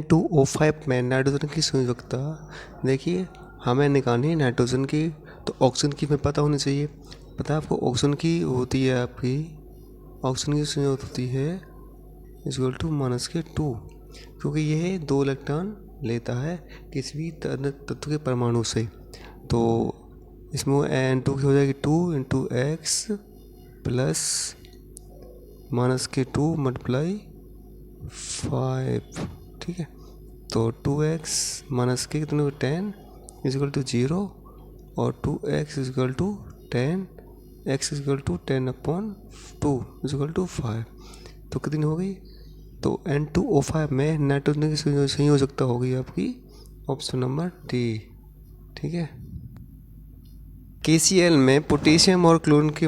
N2O5 में nitrogen की संयोजकता देखिए हमें निकालनी है नाइट्रोजन की, तो ऑक्सीजन की हमें पता होनी चाहिए। पता है आपको ऑक्सीजन की होती है आपकी, ऑक्सीजन की संयोजकता होती है इक्वल टू -2, क्योंकि यह 2 इलेक्ट्रॉन लेता है किसी भी तत्व के परमाणु से। तो इसमें N2 की हो जाएगी 2 × x प्लस -2 मल्टीप्लाई 5, ठीक है। तो 2x - कितने हो 10 इक्वल टू 0 और 2x equal to 10, x equal to 10/2 equal to 5। तो कितनी हो गई? तो N2O5 में नाइट्रोजन की संयोजकता होगी आपकी ऑप्शन नंबर डी, ठीक है। KCl में पोटेशियम और क्लोरीन के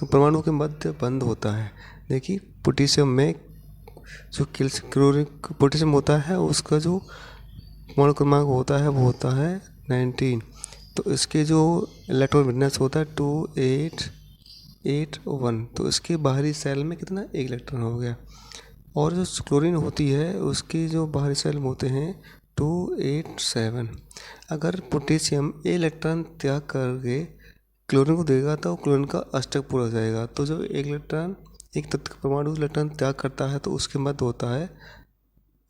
परमाणु के मध्य बंध होता है। देखिए पोटेशियम में जो क्लोरीन पोटेशियम होता है उसका जो परमाणु क्रमांक होता है वो होता है 19। तो इसके जो इलेक्ट्रॉन विन्यास होता है 2881। तो इसके बाहरी सेल में कितना 1 इलेक्ट्रॉन हो गया। और जो क्लोरीन होती है उसके जो बाहरी सेल में होते हैं 287। अगर पोटेशियम इलेक्ट्रॉन त्याग करके क्लोरीन को देगा तो क्लोरीन का अष्टक पूरा हो जाएगा। तो जो एक तत्व का परमाणु इलेक्ट्रॉन त्याग करता है तो उसके मध्य होता है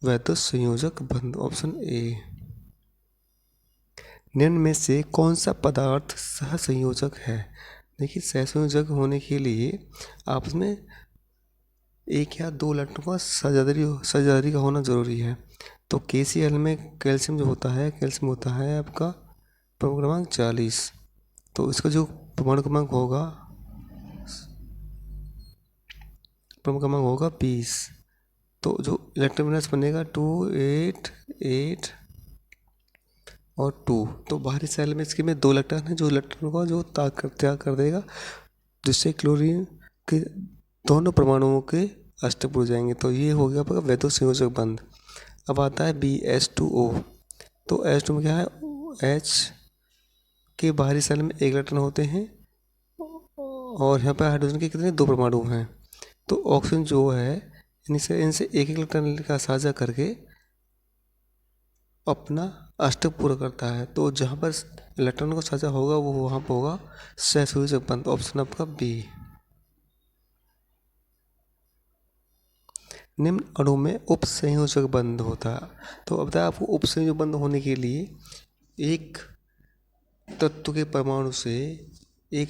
वैध संयोजक बंध, ऑप्शन ए। निम्न में से कौन सा पदार्थ सहसंयोजक है? देखिए सहसंयोजक होने के लिए आपस में 1 या 2 इलेक्ट्रॉन का साझेदारी का होना जरूरी है। तो KCl में कैल्शियम जो होता है, कैल्शियम होता है आपका परमाणु क्रमांक 40। तो इसका जो परमाणु क्रमांक होगा 20। तो जो इलेक्ट्रॉन विन्यास बनेगा 288 और 2। तो बाहरी सेल में इसके में 2 इलेक्ट्रॉन है, जो इलेक्ट्रॉन को जो त्याग कर देगा, जिससे क्लोरीन के दोनों परमाणुओं के अष्टक पूरे जाएंगे। तो ये हो गया आपका वैध संयोजक बंध। अब आता है BH2O। तो H2 में क्या है, H के बाहरी सेल में 1 इलेक्ट्रॉन होते हैं और यहाँ पर हाइड्रोजन के कितने 2 परमाणु हैं। तो ऑक्सीजन जो है इनसे 1 इलेक्ट्रॉन का साझा करके अपना अष्टक पूरा करता है। तो जहाँ पर इलेक्ट्रॉन को साझा होगा वो वहाँ पर होगा सहसंयोजक बंध, ऑप्शन आपका बी। निम्न अणु में उपसंयोजक बंध होता है। तो अब बताया आपको उपसंयोजक बंध होने के लिए एक तत्व के परमाणु से एक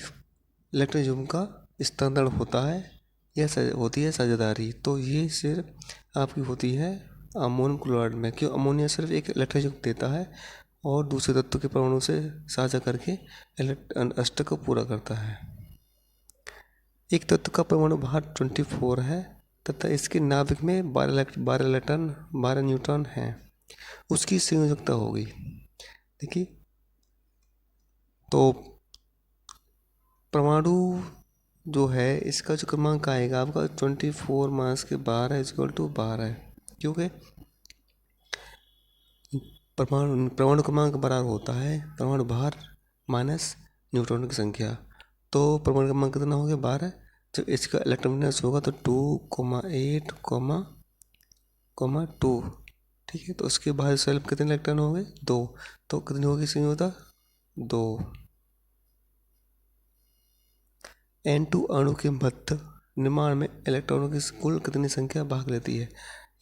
इलेक्ट्रॉन का स्थानांतरण होता है या होती है साझेदारी। तो ये सिर्फ आपकी होती है अमोनियम क्लोराइड में, क्यों अमोनिया सिर्फ एक इलेक्ट्रॉन देता है और दूसरे तत्व के परमाणु से साझा करके अष्टक को पूरा करता है। एक तत्व का परमाणु भार 24 है तथा इसके नाभिक में 12 न्यूट्रॉन हैं। उसकी संयोजकता होगी। देखिए तो परमाणु जो है इसका जो क्रमांक आएगा आपका 24 माइनस के 12 इक्वल टू 12 है, क्योंकि परमाणु क्रमांक बराबर होता है परमाणु भार माइनस न्यूट्रॉन की संख्या। तो परमाणु क्रमांक कितना हो गया 12। जब इसका इलेक्ट्रॉन विन्यास होगा तो 2,8, 2, ठीक है। तो उसके बाहर सेल कितने इलेक्ट्रॉन हो गए 2। तो कितनी होगी संयोजकता 2। N2 अणु के मध्य निर्माण में इलेक्ट्रॉनों की कुल कितनी संख्या भाग लेती है?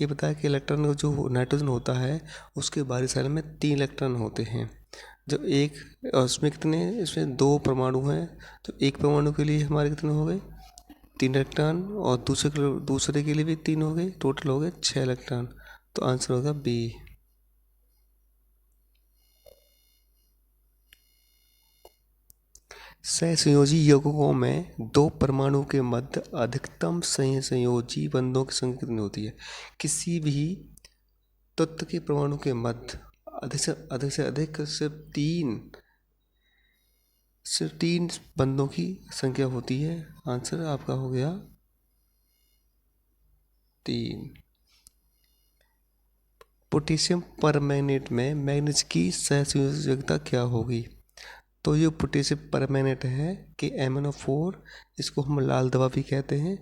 ये बताया कि इलेक्ट्रॉन जो नाइट्रोजन होता है उसके बाहरी सेल में 3 इलेक्ट्रॉन होते हैं। जब एक उसमें कितने, इसमें 2 परमाणु हैं, तो एक परमाणु के लिए हमारे कितने हो गए 3 इलेक्ट्रॉन और दूसरे के लिए भी 3 हो गए, टोटल हो गए 6 इलेक्ट्रॉन। तो आंसर होगा बी। सहसंयोजी यौगिकों में 2 परमाणु के मध्य अधिकतम सहसंयोजी बंधों की संख्या कितनी होती है? किसी भी तत्व के परमाणु के मध्य अधिक सिर्फ 3 बंधों की संख्या होती है। आंसर आपका हो गया 3। पोटेशियम परमैंगनेट में मैग्नीज की सहसंयोजकता क्या होगी? तो ये पोटेशियम परमैंगनेट है कि MnO4, इसको हम लाल दवा भी कहते हैं।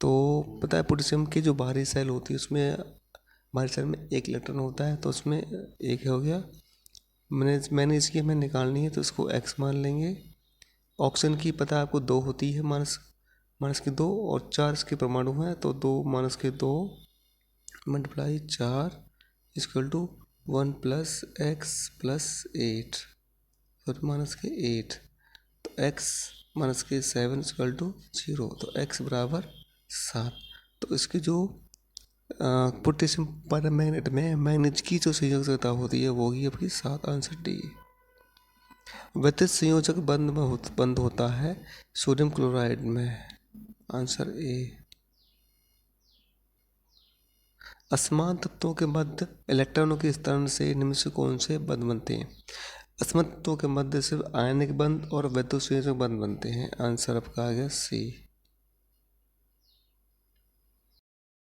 तो पता है पोटेशियम की जो बाहरी सेल होती है उसमें बाहरी साइड में एक इलेक्ट्रॉन होता है, तो उसमें एक हो गया। मैंने इसकी हमें निकालनी है तो इसको x मान लेंगे। ऑक्सीजन की पता आपको 2 होती है, माइनस माइनस की 2, और 4 इसके परमाणु हैं, तो 2 माइनस के 2 multiply 4 equal to 1 plus x plus 8, फिर माइनस के 8, तो x माइनस के 7 इक्वल टू 0, तो x बराबर 7। तो इसकी जो पोटेशियम परमैंगनेट में मैग्नीज की जो संयोजकता होती है वो होगी आपकी 7, आंसर डी। विद्युत संयोजक बंद होता है सोडियम क्लोराइड में, आंसर ए। असमान तत्वों के मध्य इलेक्ट्रॉनों के स्थान से निम्न से कौन से बंध बनते हैं? असमान तत्वों के मध्य सिर्फ आयनिक बंध और विद्युत संयोजक बंध बनते हैं, आंसर आपका आ गया सी।